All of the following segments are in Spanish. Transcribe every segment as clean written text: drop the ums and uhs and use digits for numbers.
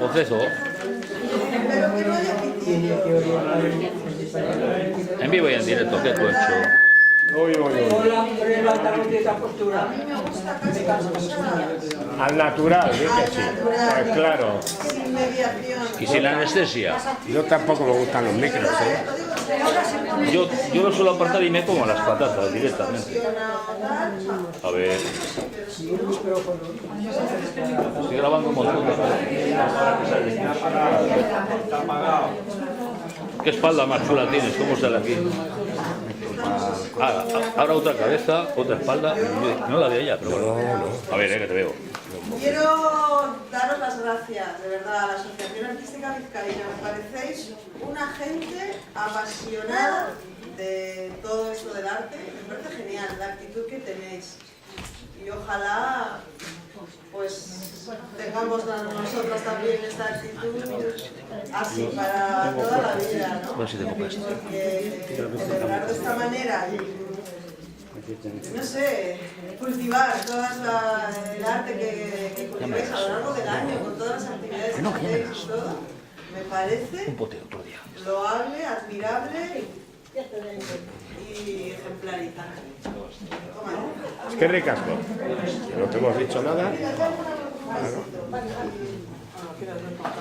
Proceso. Pero que no haya pitillo. En vivo y en directo, qué cocho. Hola, de esa postura. A mí me gusta casi las cosas Al natural, ¿sí que sí? natural. Claro. Sin mediación. Y sin anestesia. Yo tampoco me gustan los micros, ¿eh? Yo lo suelo apartar y me como las patatas directamente. A ver. Estoy grabando un montón. ¿Qué espalda más chula tienes? ¿Cómo sale aquí? Ahora otra cabeza, otra espalda. No la de ella, pero bueno. A ver, que te veo. Quiero daros las gracias, de verdad, a la Asociación Artística Vizcaína. Me parecéis una gente apasionada de todo esto del arte. Me parece genial la actitud que tenéis. Y ojalá pues tengamos nosotras también esta actitud así para toda la vida, ¿no? Porque celebrar de esta manera y, no sé, cultivar todo el arte que cultiváis a lo largo del año, con todas las actividades que hacéis y todo, me parece loable, admirable y ejemplarizante. Es que ricasco. No te hemos dicho nada.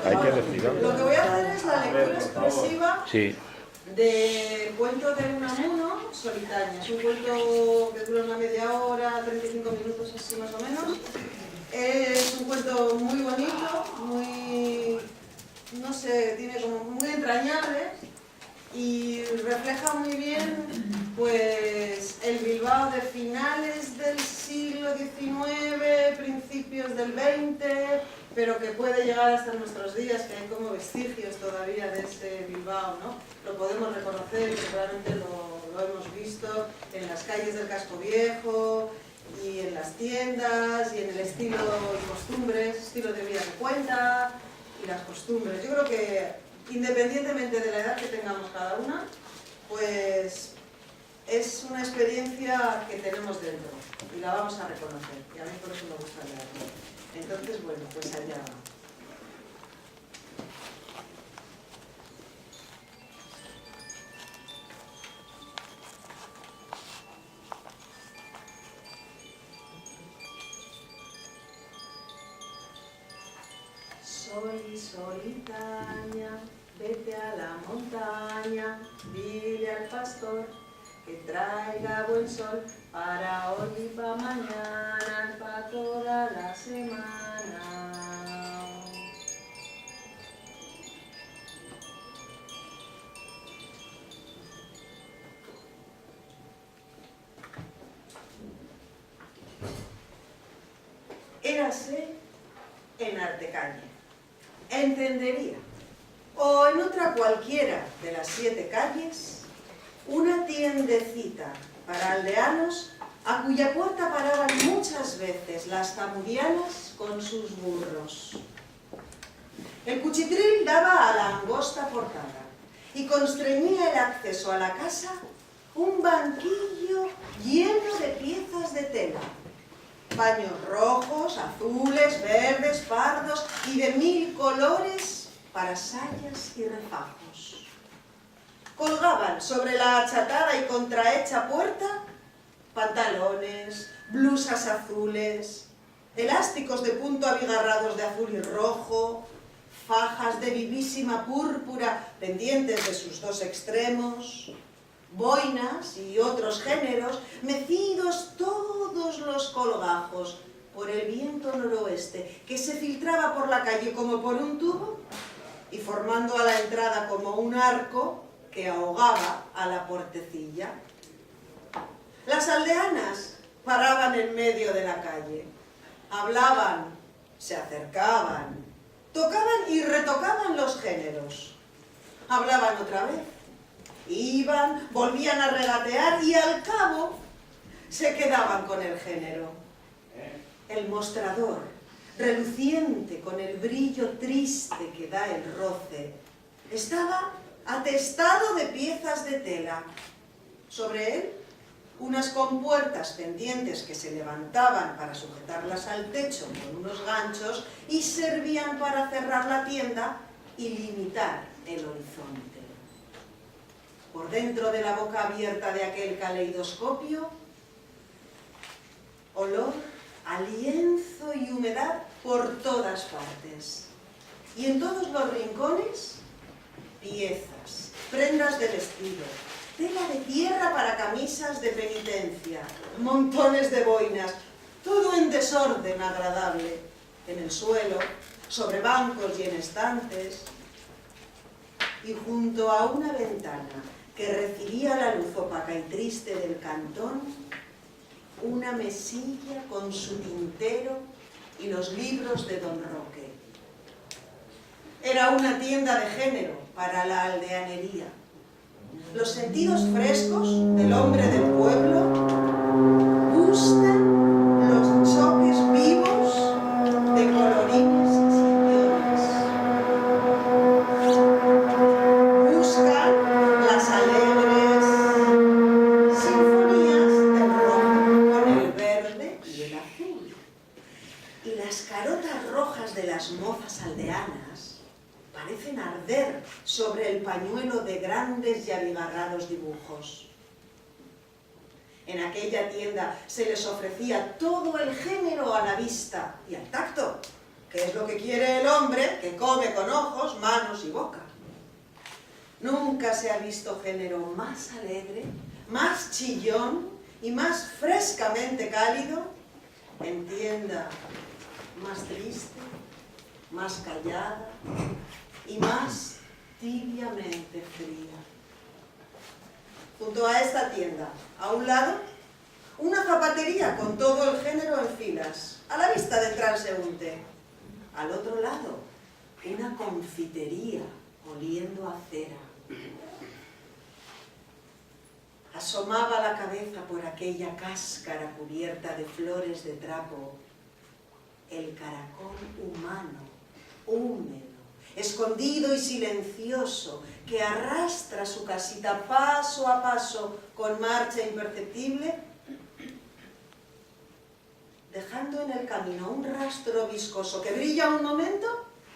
Hay que decirlo. Lo que voy a hacer es la lectura expresiva Sí. del cuento de Unamuno, Solitaria. Es un cuento que dura una media hora, 35 minutos así más o menos. Es un cuento muy bonito, muy, no sé, tiene como muy entrañable y refleja muy bien pues el Bilbao de finales del siglo XIX, principios del XX, pero que puede llegar hasta nuestros días, que hay como vestigios todavía de ese Bilbao, ¿no? Lo podemos reconocer y claramente lo hemos visto en las calles del Casco Viejo y en las tiendas y en el estilo y costumbres, estilo de vida que cuenta y las costumbres. Yo creo que independientemente de la edad que tengamos cada una, pues es una experiencia que tenemos dentro y la vamos a reconocer, y a mí por eso me gusta leerlo. Entonces, bueno, pues allá va. Solitaña, vete a la montaña, dile al pastor que traiga buen sol para hoy y para mañana, para toda la semana. Érase en Artecalle. Entendería, o en otra cualquiera de las 7 calles, una tiendecita para aldeanos a cuya puerta paraban muchas veces las zamurianas con sus burros. El cuchitril daba a la angosta portada y constreñía el acceso a la casa un banquillo lleno de piezas de tela. Paños rojos, azules, verdes, pardos y de 1000 colores para sayas y refajos. Colgaban sobre la achatada y contrahecha puerta pantalones, blusas azules, elásticos de punto abigarrados de azul y rojo, fajas de vivísima púrpura pendientes de sus 2 extremos, boinas y otros géneros, mecidos todos los colgajos por el viento noroeste, que se filtraba por la calle como por un tubo y formando a la entrada como un arco que ahogaba a la puertecilla. Las aldeanas paraban en medio de la calle, hablaban, se acercaban, tocaban y retocaban los géneros, hablaban otra vez. Iban, volvían a regatear y al cabo se quedaban con el género. El mostrador, reluciente con el brillo triste que da el roce, estaba atestado de piezas de tela. Sobre él, unas compuertas pendientes que se levantaban para sujetarlas al techo con unos ganchos y servían para cerrar la tienda y limitar el horizonte. Por dentro de la boca abierta de aquel caleidoscopio, olor a lienzo y humedad por todas partes. Y en todos los rincones, piezas, prendas de vestido, tela de tierra para camisas de penitencia, montones de boinas, todo en desorden agradable, en el suelo, sobre bancos y en estantes, y junto a una ventana que recibía la luz opaca y triste del cantón, una mesilla con su tintero y los libros de Don Roque. Era una tienda de género para la aldeanería. Los sentidos frescos del hombre del pueblo gustan los choques vivos de colorines y sillones. Buscan las alegres sinfonías del rojo con el verde y el azul. Y las carotas rojas de las mozas aldeanas parecen arder sobre el pañuelo de grandes y abigarrados dibujos. En aquella tienda se les ofrecía todo el género a la vista y al tacto, que es lo que quiere el hombre que come con ojos, manos y boca. Nunca se ha visto género más alegre, más chillón y más frescamente cálido en tienda más triste, más callada y más tibiamente fría. Junto a esta tienda, a un lado, una zapatería con todo el género en filas, a la vista del transeúnte. Al otro lado, una confitería oliendo a cera. Asomaba la cabeza por aquella cáscara cubierta de flores de trapo el caracol humano, húmedo, escondido y silencioso, que arrastra su casita paso a paso con marcha imperceptible, dejando en el camino un rastro viscoso que brilla un momento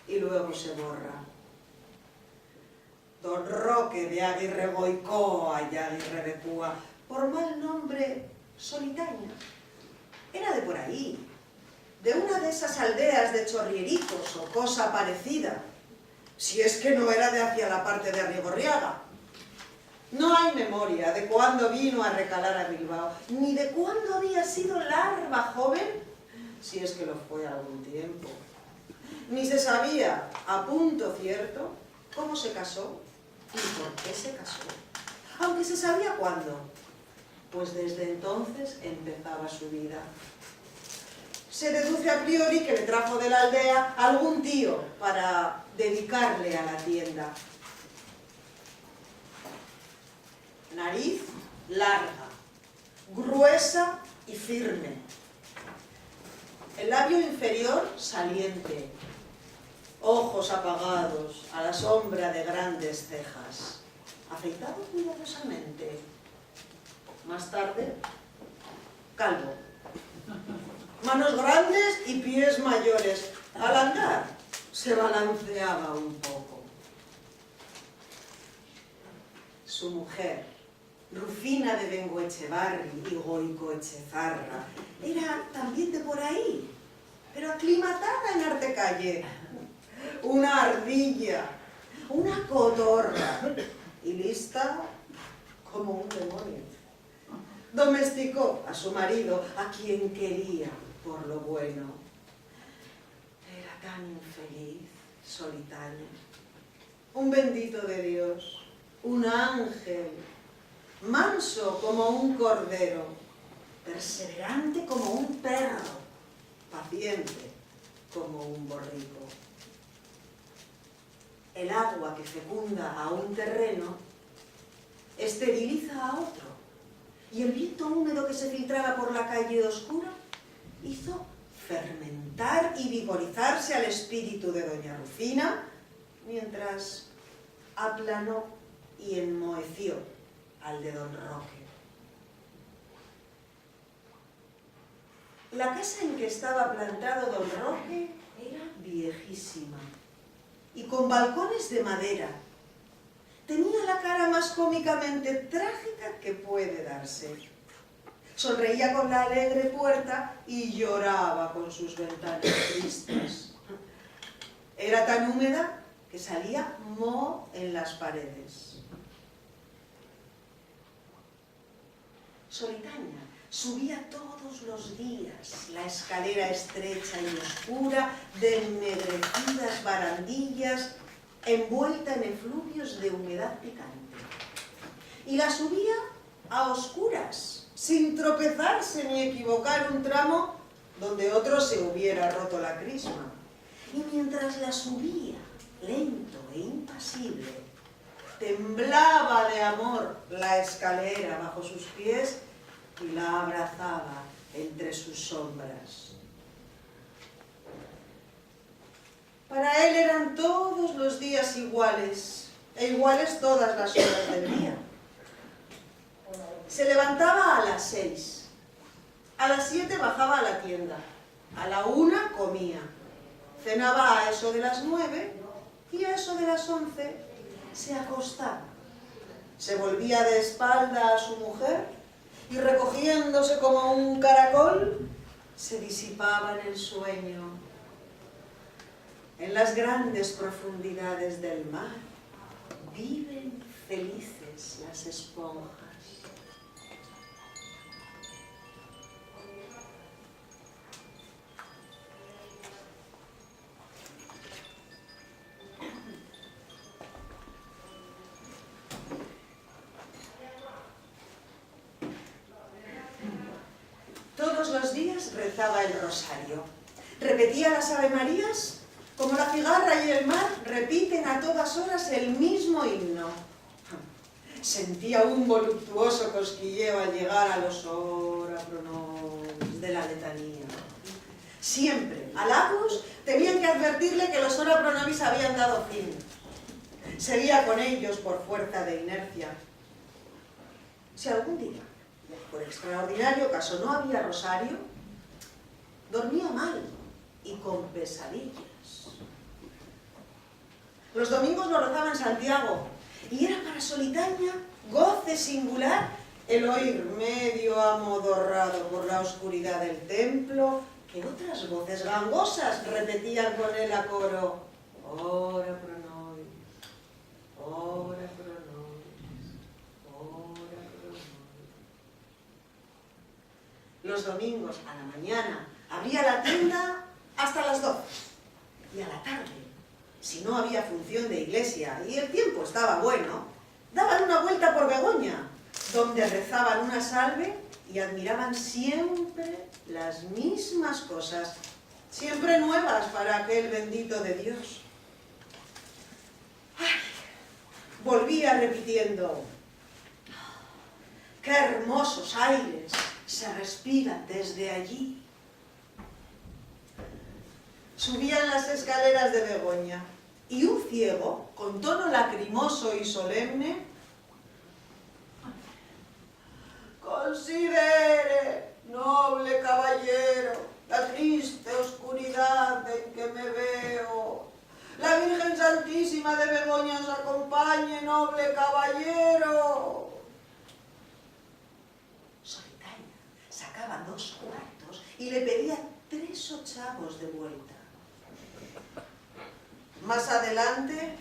y luego se borra. Don Roque de Aguirre Goicoa y Aguirre Becúa, por mal nombre Solitaña, era de por ahí, de una de esas aldeas de chorriericos o cosa parecida, si es que no era de hacia la parte de Arrigorriaga. No hay memoria de cuándo vino a recalar a Bilbao, ni de cuándo había sido larva joven, si es que lo fue algún tiempo. Ni se sabía, a punto cierto, cómo se casó y por qué se casó. Aunque se sabía cuándo, pues desde entonces empezaba su vida. Se deduce a priori que le trajo de la aldea algún tío para dedicarle a la tienda. Nariz larga, gruesa y firme. El labio inferior saliente. Ojos apagados a la sombra de grandes cejas. Afeitado cuidadosamente. Más tarde, calvo. Manos grandes y pies mayores. Al andar, se balanceaba un poco. Su mujer, Rufina de Bengoechevarri y Goicoechezarra, era también de por ahí, pero aclimatada en Artecalle. Una ardilla, una cotorra, y lista como un demonio. Domesticó a su marido, a quien quería por lo bueno. Era tan infeliz, Solitaña. Un bendito de Dios, un ángel, manso como un cordero, perseverante como un perro, paciente como un borrico. El agua que fecunda a un terreno esteriliza a otro, y el viento húmedo que se filtraba por la calle oscura hizo fermentar y vigorizarse al espíritu de doña Rufina, mientras aplanó y enmoheció al de don Roque. La casa en que estaba plantado don Roque era viejísima y con balcones de madera. Tenía la cara más cómicamente trágica que puede darse. Sonreía con la alegre puerta y lloraba con sus ventanas tristes. Era tan húmeda que salía moho en las paredes. Solitaña subía todos los días la escalera estrecha y oscura de ennegrecidas barandillas envuelta en efluvios de humedad picante. Y la subía a oscuras, sin tropezarse ni equivocar un tramo donde otro se hubiera roto la crisma. Y mientras la subía, lento e impasible, temblaba de amor la escalera bajo sus pies y la abrazaba entre sus sombras. Para él eran todos los días iguales, e iguales todas las horas del día. Se levantaba a las 6, a las 7 bajaba a la tienda, a la 1 comía, cenaba a eso de las 9 y a eso de las 11 se acostaba. Se volvía de espalda a su mujer y recogiéndose como un caracol, se disipaba en el sueño. En las grandes profundidades del mar viven felices las esponjas. Todos los días rezaba el rosario. Repetía las avemarías como la cigarra y el mar repiten a todas horas el mismo himno. Sentía un voluptuoso cosquilleo al llegar a los ora pro nobis de la letanía. Siempre, halagos, tenían que advertirle que los ora pro nobis habían dado fin. Seguía con ellos por fuerza de inercia. Si algún día, por extraordinario caso, no había rosario, dormía mal y con pesadillas. Los domingos lo rezaba en Santiago y era para Solitaña goce singular el oír medio amodorrado por la oscuridad del templo que otras voces gangosas repetían con él a coro: ora pro nobis, ora pro nobis, ora pro nobis. Los domingos a la mañana abría la tienda hasta las 12 y a la tarde, si no había función de iglesia y el tiempo estaba bueno, daban una vuelta por Begoña, donde rezaban una salve y admiraban siempre las mismas cosas, siempre nuevas para aquel bendito de Dios. ¡Ay! Volvía repitiendo: ¡qué hermosos aires se respiran desde allí! Subían las escaleras de Begoña y un ciego, con tono lacrimoso y solemne: «Considere, noble caballero, la triste oscuridad en que me veo. La Virgen Santísima de Begoña os acompañe, noble caballero». Solitaña sacaba 2 cuartos y le pedía 3 ochavos de vuelta. Más adelante: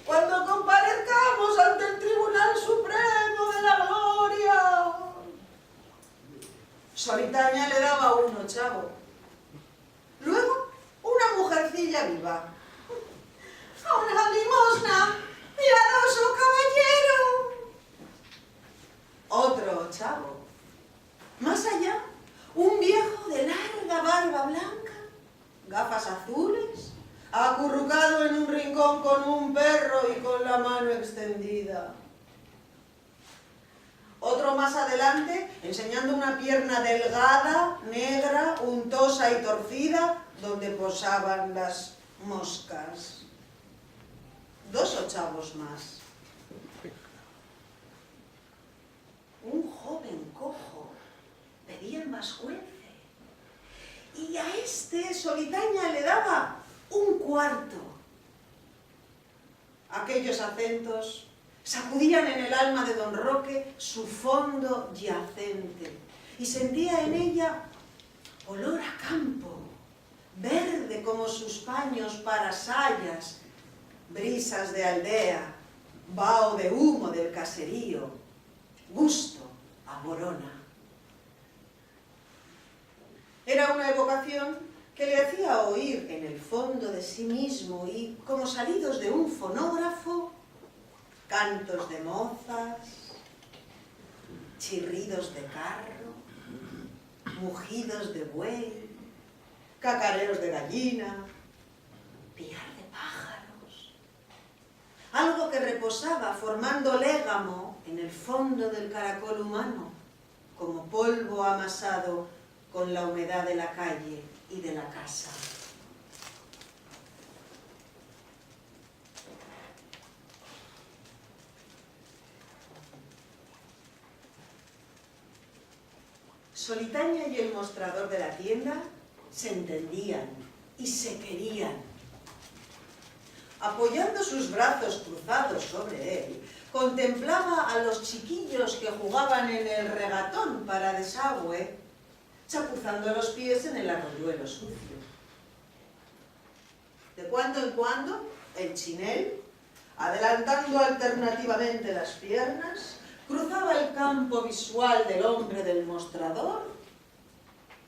«Cuando comparezcamos ante el Tribunal Supremo de la Gloria». Solitaña le daba 1 ochavo. Luego, una mujercilla viva: «Una limosna, piadoso caballero». Otro ochavo. Más allá, un viejo de larga barba blanca, gafas azules, acurrucado en un rincón con un perro y con la mano extendida. Otro más adelante, enseñando una pierna delgada, negra, untosa y torcida, donde posaban las moscas. 2 ochavos más. Un joven cojo, de pedían vascuence. Y a este Solitaña le daba un cuarto. Aquellos acentos sacudían en el alma de don Roque su fondo yacente y sentía en ella olor a campo, verde como sus paños para sayas, brisas de aldea, vaho de humo del caserío, gusto a Borona. Era una evocación que le hacía oír en el fondo de sí mismo y, como salidos de un fonógrafo, cantos de mozas, chirridos de carro, mugidos de buey, cacareos de gallina, piar de pájaros. Algo que reposaba formando légamo en el fondo del caracol humano, como polvo amasado con la humedad de la calle y de la casa. Solitaña y el mostrador de la tienda se entendían y se querían. Apoyando sus brazos cruzados sobre él, contemplaba a los chiquillos que jugaban en el regatón para desagüe, chapuzando los pies en el arroyuelo sucio. De cuando en cuando, el chinel, adelantando alternativamente las piernas, cruzaba el campo visual del hombre del mostrador,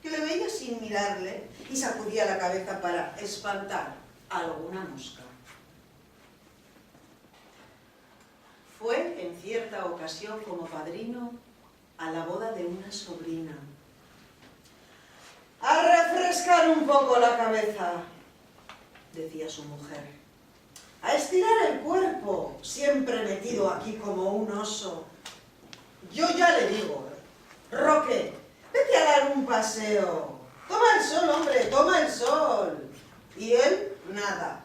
que le veía sin mirarle y sacudía la cabeza para espantar a alguna mosca. Fue en cierta ocasión como padrino a la boda de una sobrina. «A refrescar un poco la cabeza», decía su mujer. «A estirar el cuerpo, siempre metido aquí como un oso. Yo ya le digo, Roque, vete a dar un paseo. Toma el sol, hombre, toma el sol». Y él, nada.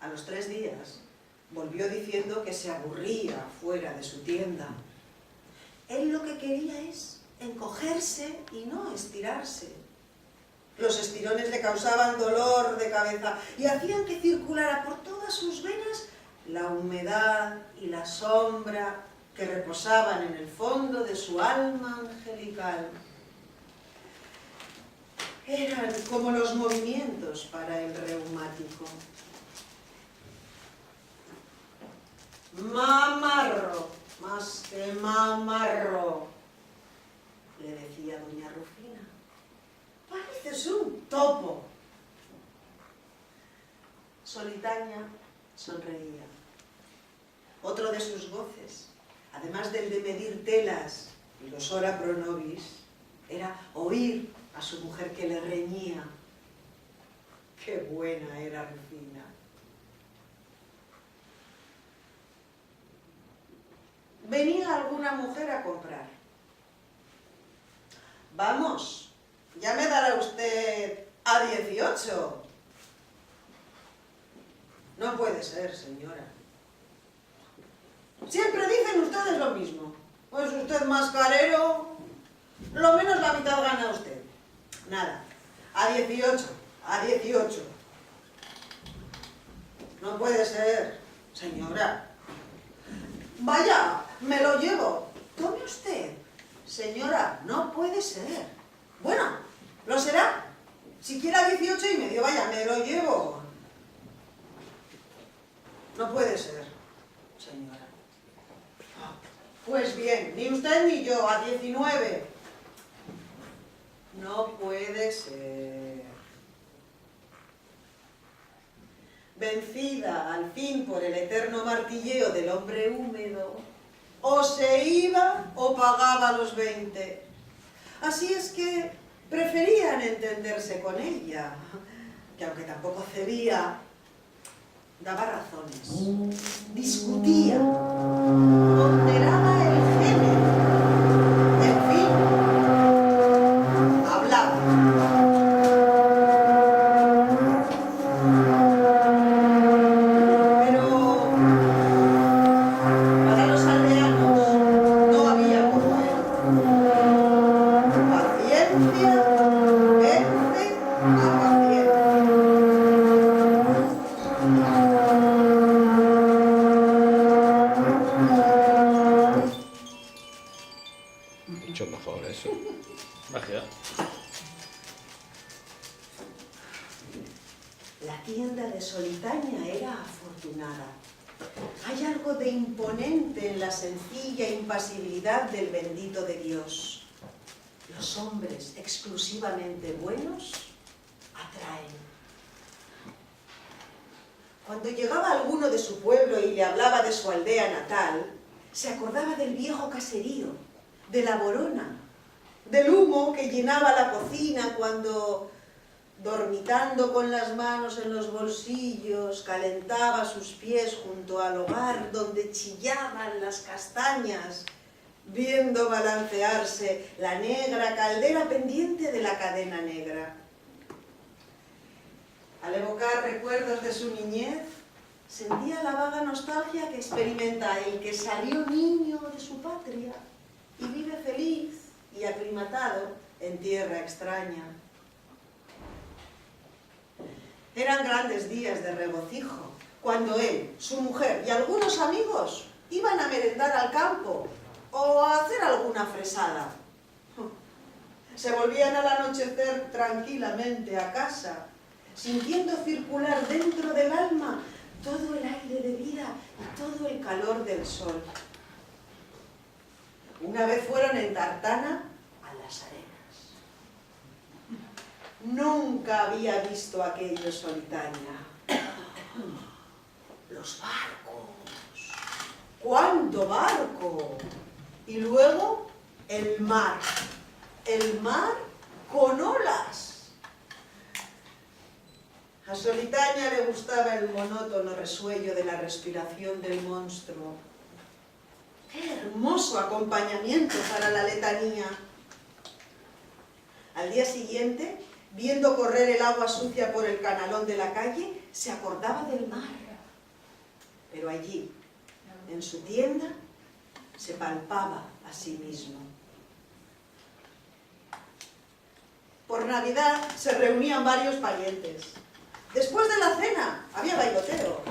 A los 3 días, volvió diciendo que se aburría fuera de su tienda. Él lo que quería es encogerse y no estirarse. Los estirones le causaban dolor de cabeza y hacían que circulara por todas sus venas la humedad y la sombra que reposaban en el fondo de su alma angelical. Eran como los movimientos para el reumático. «Mamarro, más que mamarro», le decía doña Rufina. «Pareces un topo». Solitaña sonreía. Otro de sus goces, además del de medir telas y los ora pro nobis, era oír a su mujer que le reñía. ¡Qué buena era Rufina! Venía alguna mujer a comprar. «Vamos, ya me dará usted a 18. «No puede ser, señora». «Siempre dicen ustedes lo mismo. Pues usted mascarero, lo menos la mitad gana usted». «Nada, a 18, a 18». «No puede ser, señora». «Vaya, me lo llevo». «Tome usted». «Señora, no puede ser». «Bueno, lo será. Si quiera 18,5, vaya, me lo llevo». «No puede ser, señora». «Pues bien, ni usted ni yo, a 19». «No puede ser». Vencida al fin por el eterno martilleo del hombre húmedo, o se iba o pagaba los 20. Así es que preferían entenderse con ella, que aunque tampoco cedía, daba razones, discutía, ponderaba el género, en fin, hablaba. Pero para los aldeanos no había como él. La tienda de Solitaña era afortunada. Hay algo de imponente en la sencilla impasibilidad del bendito de Dios. Los hombres exclusivamente buenos atraen. Cuando llegaba alguno de su pueblo y le hablaba de su aldea natal, se acordaba del viejo caserío, de la borona, del humo que llenaba la cocina cuando, dormitando con las manos en los bolsillos, calentaba sus pies junto al hogar donde chillaban las castañas, viendo balancearse la negra caldera pendiente de la cadena negra. Al evocar recuerdos de su niñez, sentía la vaga nostalgia que experimenta el que salió niño de su patria y vive feliz y aclimatado en tierra extraña. Eran grandes días de regocijo, cuando él, su mujer y algunos amigos iban a merendar al campo o a hacer alguna fresada. Se volvían al anochecer tranquilamente a casa, sintiendo circular dentro del alma todo el aire de vida y todo el calor del sol. Una vez fueron en tartana a las arenas. Nunca había visto aquello Solitaña. Los barcos. ¡Cuánto barco! Y luego el mar. El mar con olas. A Solitaña le gustaba el monótono resuello de la respiración del monstruo. ¡Qué hermoso acompañamiento para la letanía! Al día siguiente, viendo correr el agua sucia por el canalón de la calle, se acordaba del mar. Pero allí, en su tienda, se palpaba a sí mismo. Por Navidad se reunían varios parientes. Después de la cena había bailoteo.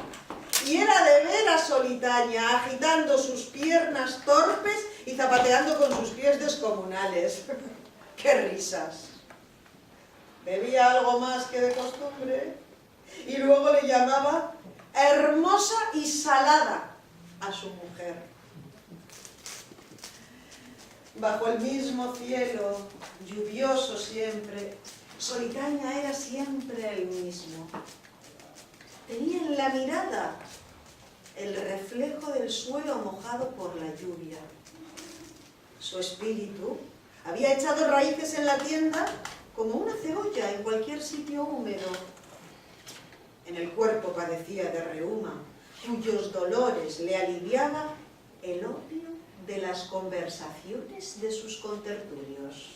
Y era de ver a Solitaña agitando sus piernas torpes y zapateando con sus pies descomunales. ¡Qué risas! Bebía algo más que de costumbre y luego le llamaba hermosa y salada a su mujer. Bajo el mismo cielo, lluvioso siempre, Solitaña era siempre el mismo. Tenía en la mirada el reflejo del suelo mojado por la lluvia. Su espíritu había echado raíces en la tienda como una cebolla en cualquier sitio húmedo. En el cuerpo padecía de reuma, cuyos dolores le aliviaba el opio de las conversaciones de sus contertulios.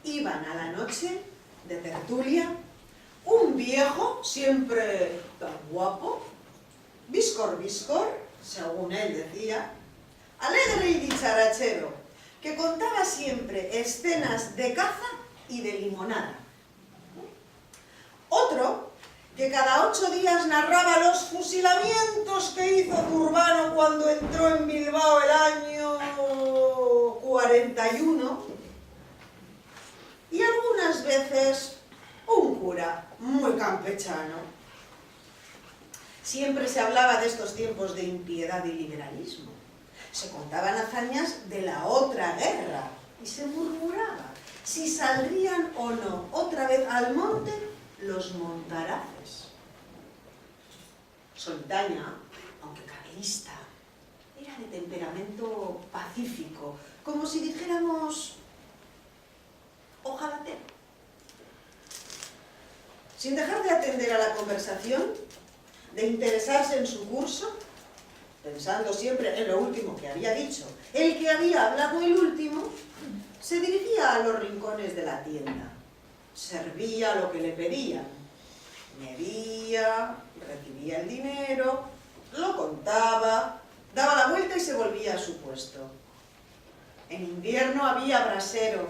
Iban a la noche de tertulia un viejo, siempre tan guapo, viscor, según él decía, alegre y dicharachero, que contaba siempre escenas de caza y de limonada. Otro, que cada 8 días narraba los fusilamientos que hizo Zurbano cuando entró en Bilbao el año 41, y algunas veces un cura muy campechano. Siempre se hablaba de estos tiempos de impiedad y liberalismo. Se contaban hazañas de la otra guerra y se murmuraba si saldrían o no otra vez al monte los montaraces. Solitaña, aunque carlista, era de temperamento pacífico, como si dijéramos ojalatero. Sin dejar de atender a la conversación, de interesarse en su curso, pensando siempre en lo último que había dicho, el que había hablado el último, se dirigía a los rincones de la tienda, servía lo que le pedían, medía, recibía el dinero, lo contaba, daba la vuelta y se volvía a su puesto. En invierno había brasero,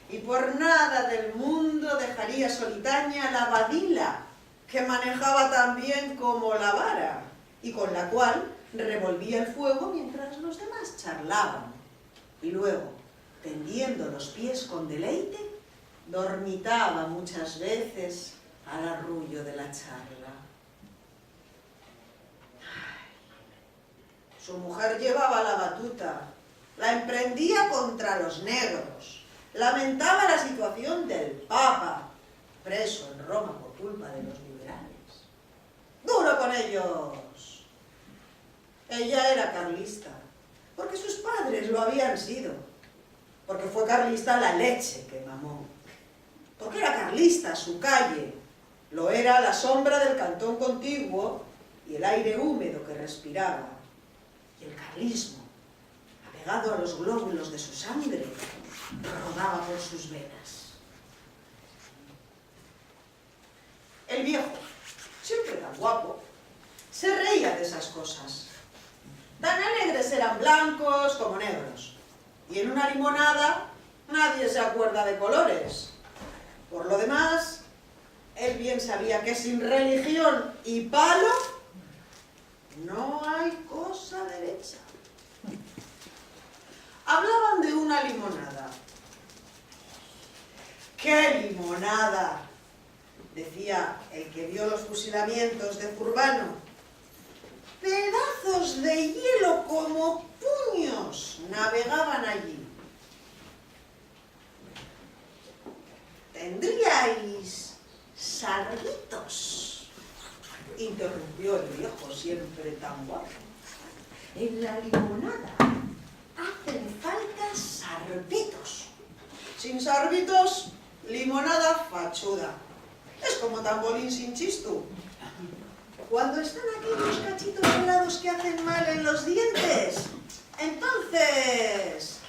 y por nada del mundo dejaría solitaria la badila, que manejaba tan bien como la vara, y con la cual revolvía el fuego mientras los demás charlaban. Y luego, tendiendo los pies con deleite, dormitaba muchas veces al arrullo de la charla. Su mujer llevaba la batuta, la emprendía contra los negros, lamentaba la situación del Papa, preso en Roma por culpa de los liberales. ¡Duro con ellos! Ella era carlista, porque sus padres lo habían sido, porque fue carlista la leche que mamó, porque era carlista su calle, lo era la sombra del cantón contiguo y el aire húmedo que respiraba, y el carlismo, apegado a los glóbulos de su sangre, rodaba por sus venas. El viejo, siempre tan guapo, se reía de esas cosas. Tan alegres eran blancos como negros, y en una limonada nadie se acuerda de colores. Por lo demás, él bien sabía que sin religión y palo no hay cosa derecha. Hablaban de una limonada. ¡Qué limonada!, decía el que vio los fusilamientos de Zurbano. Pedazos de hielo como puños navegaban allí. ¿Tendríais sarditos?, interrumpió el viejo, siempre tan guapo. En la limonada hacen falta sarditos. Sin sarditos, limonada fachuda. Es como tambolín sin chistu. Cuando están aquellos cachitos helados que hacen mal en los dientes, entonces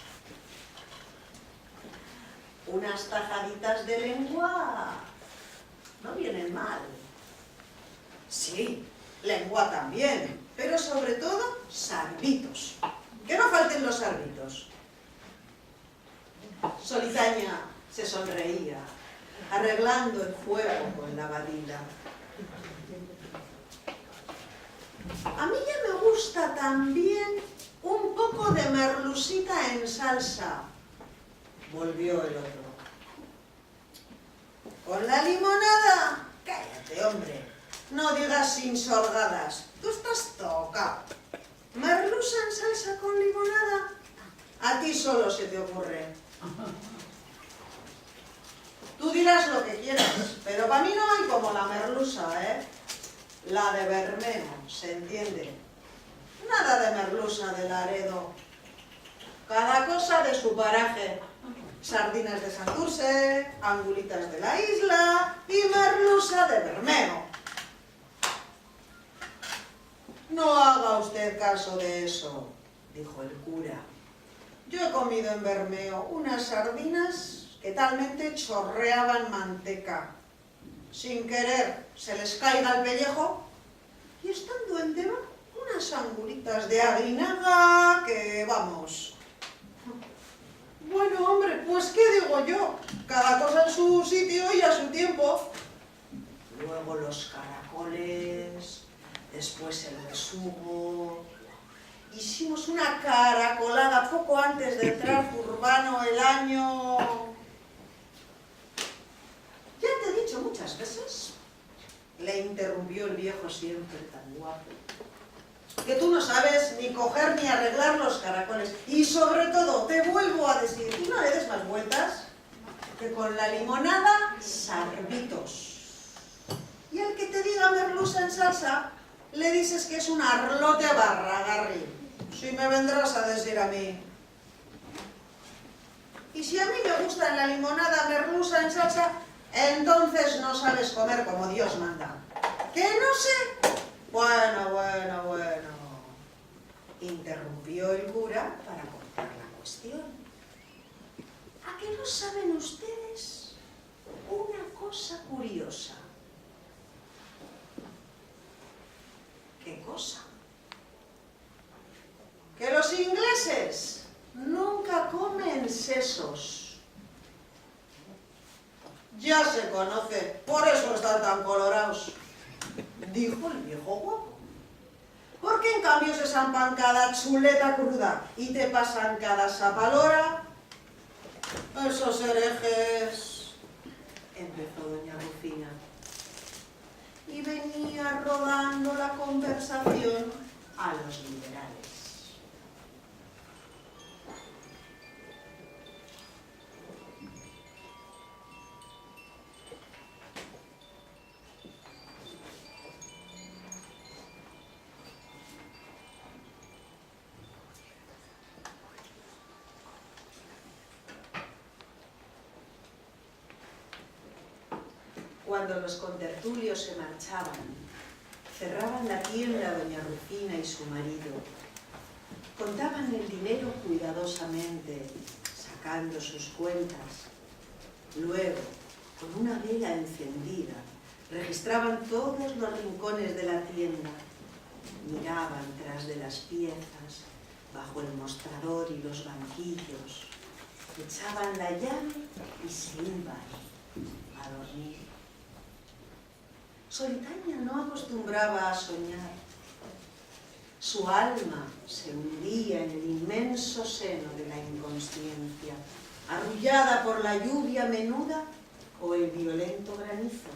unas tajaditas de lengua no vienen mal. Sí, lengua también, pero sobre todo sarditos. Que no falten los sarditos. Solitaña se sonreía, arreglando el fuego con la badila. A mí ya me gusta también un poco de merlusita en salsa, volvió el otro. ¿Con la limonada? Cállate, hombre, no digas sin sorgadas, tú estás tocado. ¿Merluza en salsa con limonada? A ti solo se te ocurre. Tú dirás lo que quieras, pero para mí no hay como la merluza, ¿eh? La de Bermeo, ¿se entiende? Nada de merluza de Laredo. Cada cosa de su paraje. Sardinas de Santurce, angulitas de la isla y merluza de Bermeo. No haga usted caso de eso, dijo el cura. Yo he comido en Bermeo unas sardinas que talmente chorreaban manteca. Sin querer se les caiga el pellejo y estando en Deva unas angulitas de aguinaga que vamos. Bueno, hombre, pues ¿qué digo yo? Cada cosa en su sitio y a su tiempo. Luego los caracoles, después el besugo. Hicimos una caracolada poco antes de entrar Zurbano el año... Ya te he dicho muchas veces, le interrumpió el viejo siempre tan guapo, que tú no sabes ni coger ni arreglar los caracoles. Y sobre todo, te vuelvo a decir, y no le des más vueltas, que con la limonada, sarditos. Y al que te diga merluza en salsa, le dices que es un arlote barragarri. Si me vendrás a decir a mí. Y si a mí me gusta en la limonada merluza en salsa, entonces no sabes comer como Dios manda. ¿Que no sé? Bueno, bueno, bueno. Interrumpió el cura para cortar la cuestión. ¿A qué no saben ustedes una cosa curiosa? ¿Qué cosa? Que los ingleses nunca comen sesos. Ya se conoce, por eso están tan colorados, dijo el viejo guapo. ¿Por qué en cambio se zampan cada chuleta cruda y te pasan cada sapalora? Esos herejes, empezó doña Rufina. Y venía rodando la conversación a los liberales. Cuando los contertulios se marchaban, cerraban la tienda doña Rufina y su marido. Contaban el dinero cuidadosamente, sacando sus cuentas. Luego, con una vela encendida, registraban todos los rincones de la tienda. Miraban tras de las piezas, bajo el mostrador y los banquillos. Echaban la llave y se iban a dormir. Solitaña no acostumbraba a soñar. Su alma se hundía en el inmenso seno de la inconsciencia, arrullada por la lluvia menuda o el violento granizo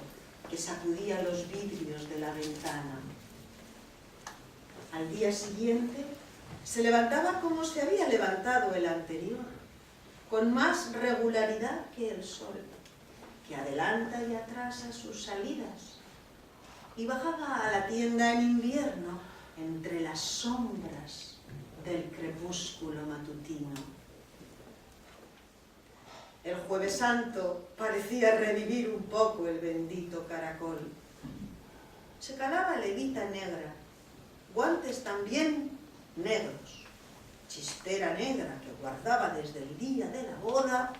que sacudía los vidrios de la ventana. Al día siguiente se levantaba como se había levantado el anterior, con más regularidad que el sol, que adelanta y atrasa sus salidas, y bajaba a la tienda en invierno entre las sombras del crepúsculo matutino. El Jueves Santo parecía revivir un poco el bendito caracol. Se calaba levita negra, guantes también negros, chistera negra que guardaba desde el día de la boda,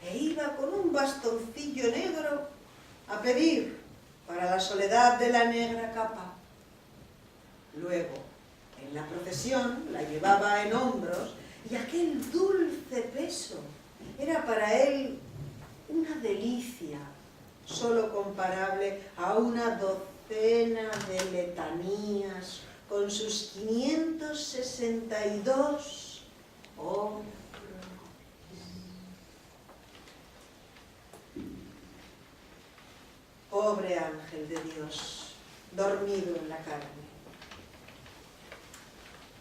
e iba con un bastoncillo negro a pedir para la soledad de la negra capa. Luego, en la procesión, la llevaba en hombros y aquel dulce peso era para él una delicia, solo comparable a una docena de letanías con sus 562 hombros. Pobre ángel de Dios, dormido en la carne.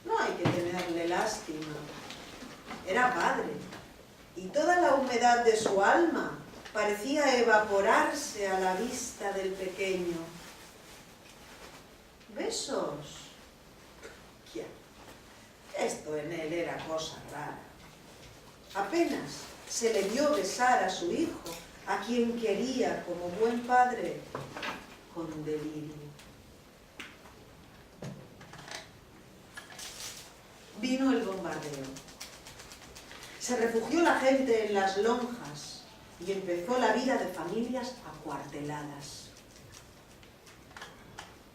No hay que tenerle lástima. Era padre, y toda la humedad de su alma parecía evaporarse a la vista del pequeño. ¿Besos? ¿Qué? Esto en él era cosa rara. Apenas se le vio besar a su hijo, a quien quería como buen padre, con delirio. Vino el bombardeo. Se refugió la gente en las lonjas y empezó la vida de familias acuarteladas.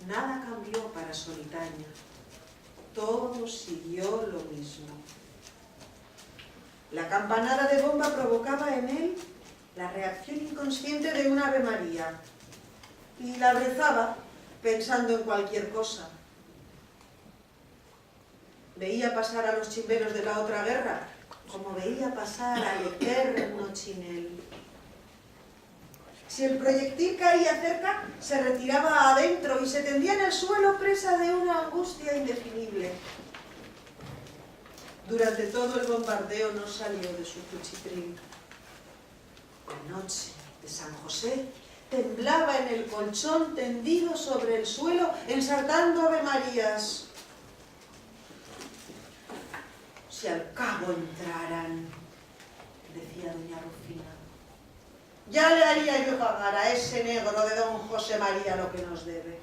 Nada cambió para Solitaña. Todo siguió lo mismo. La campanada de bomba provocaba en él la reacción inconsciente de un Ave María, y la rezaba pensando en cualquier cosa. Veía pasar a los chimberos de la otra guerra, como veía pasar al eterno Chinel. Si el proyectil caía cerca, se retiraba adentro y se tendía en el suelo presa de una angustia indefinible. Durante todo el bombardeo no salió de su cuchitril. La noche de San José temblaba en el colchón tendido sobre el suelo, ensartando Ave Marías. Si al cabo entraran, decía doña Rufina, ya le haría yo pagar a ese negro de don José María lo que nos debe.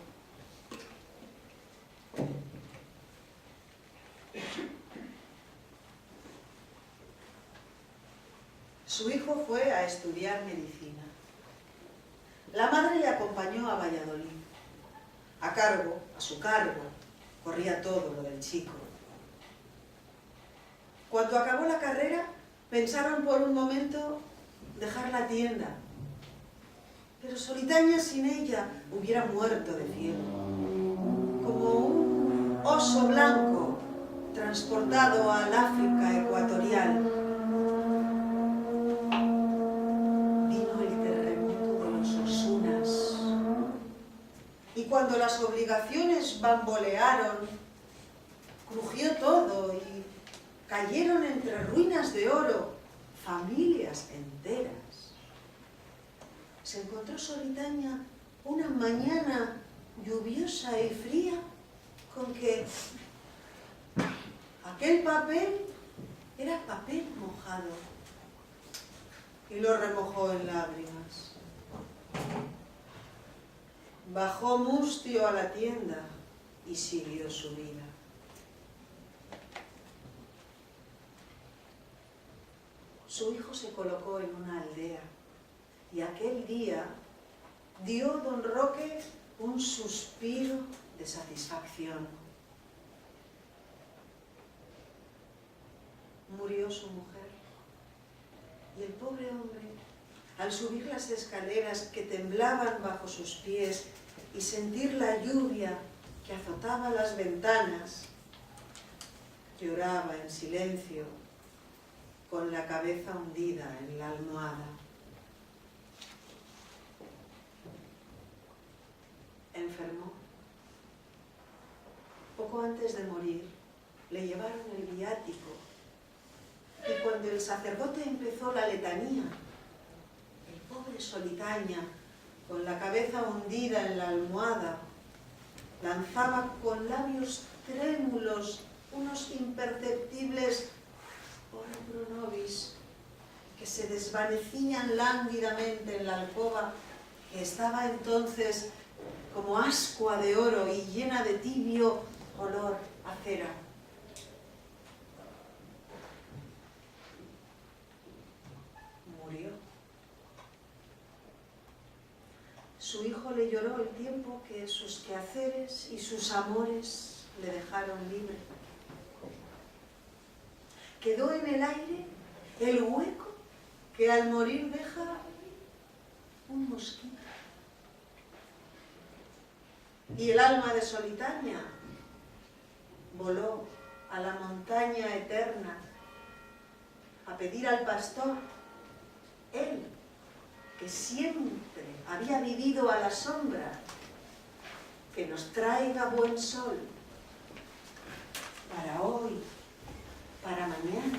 Su hijo fue a estudiar medicina. La madre le acompañó a Valladolid. A su cargo, corría todo lo del chico. Cuando acabó la carrera, pensaron por un momento dejar la tienda. Pero Solitaña sin ella hubiera muerto de fiebre, como un oso blanco transportado al África ecuatorial. Vino el terremoto de los Osunas, y cuando las obligaciones bambolearon, crujió todo y cayeron entre ruinas de oro familias enteras. Se encontró Solitaña una mañana lluviosa y fría con que aquel papel era papel mojado, y lo remojó en lágrimas. Bajó mustio a la tienda y siguió su vida. Su hijo se colocó en una aldea, y aquel día dio don Roque un suspiro de satisfacción. Murió su mujer, y el pobre hombre, al subir las escaleras que temblaban bajo sus pies y sentir la lluvia que azotaba las ventanas, lloraba en silencio, con la cabeza hundida en la almohada. Enfermó. Poco antes de morir, le llevaron el viático, y cuando el sacerdote empezó la letanía, el pobre Solitaña, con la cabeza hundida en la almohada, lanzaba con labios trémulos unos imperceptibles ora pro nobis que se desvanecían lánguidamente en la alcoba, que estaba entonces como ascua de oro y llena de tibio olor a cera. Murió. Su hijo le lloró el tiempo que sus quehaceres y sus amores le dejaron libre. Quedó en el aire el hueco que al morir deja un mosquito. Y el alma de Solitaña voló a la montaña eterna a pedir al pastor, él que siempre había vivido a la sombra, que nos traiga buen sol para hoy, para mañana